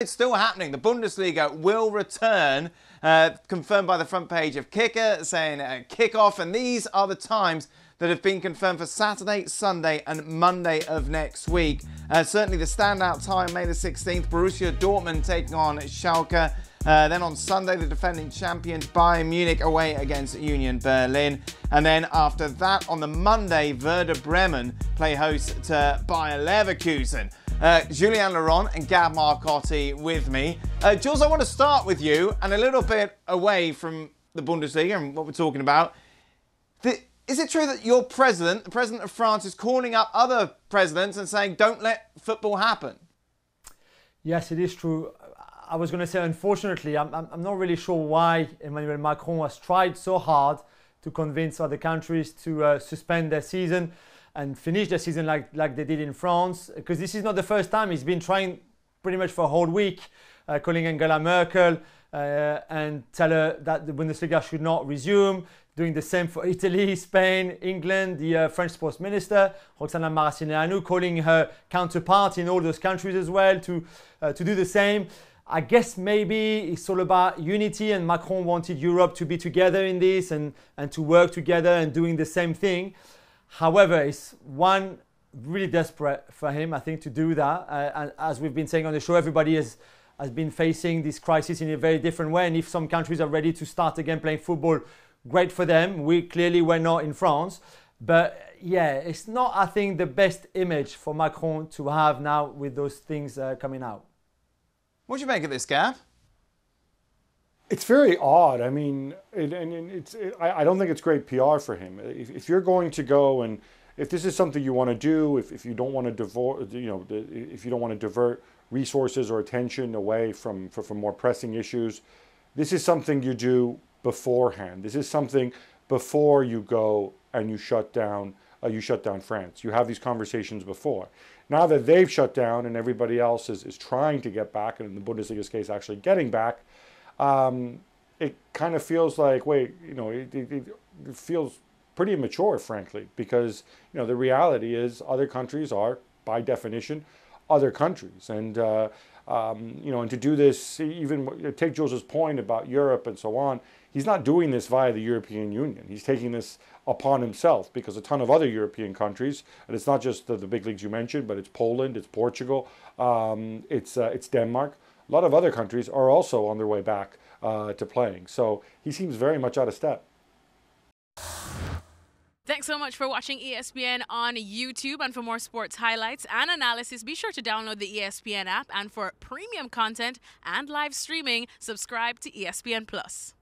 It's still happening. The Bundesliga will return, confirmed by the front page of Kicker, saying kick-off. And these are the times that have been confirmed for Saturday, Sunday and Monday of next week. Certainly the standout time, May the 16th, Borussia Dortmund taking on Schalke. Then on Sunday, the defending champions Bayern Munich away against Union Berlin. And then after that, on the Monday, Werder Bremen play host to Bayer Leverkusen. Julien and Gab Marcotti with me. Jules, I want to start with you and a little bit away from the Bundesliga and what we're talking about. Is it true that your president, the president of France, is calling up other presidents and saying, don't let football happen? Yes, it is true. I was going to say, unfortunately, I'm not really sure why Emmanuel Macron has tried so hard to convince other countries to suspend their season and finish the season like they did in France, because this is not the first time. He's been trying pretty much for a whole week, calling Angela Merkel and tell her that the Bundesliga should not resume, doing the same for Italy, Spain, England, the French sports minister, Roxana Maracineanu, calling her counterpart in all those countries as well to do the same. I guess maybe it's all about unity, and Macron wanted Europe to be together in this and to work together and doing the same thing. However, it's really desperate for him, I think, to do that. And as we've been saying on the show, everybody has been facing this crisis in a very different way. And if some countries are ready to start again playing football, great for them. We're not in France. But yeah, it's not, I think, the best image for Macron to have now with those things coming out. What do you make of this, Gab? It's very odd. I mean, I don't think it's great PR for him. If you're going to go and if this is something you want to do, if you don't want to if you don't want to divert resources or attention away from more pressing issues, this is something you do beforehand. This is something before you go and you shut down France. You have these conversations before. Now that they've shut down and everybody else is trying to get back, and in the Bundesliga's case, actually getting back, it kind of feels like, it feels pretty immature, frankly, because, the reality is other countries are, by definition, other countries. And, and to do this, even take Jules' point about Europe and so on, he's not doing this via the European Union. He's taking this upon himself because a ton of other European countries, and it's not just the big leagues you mentioned, but it's Poland, it's Portugal, it's Denmark. A lot of other countries are also on their way back to playing. So he seems very much out of step. Thanks so much for watching ESPN on YouTube. And for more sports highlights and analysis, be sure to download the ESPN app. And for premium content and live streaming, subscribe to ESPN Plus.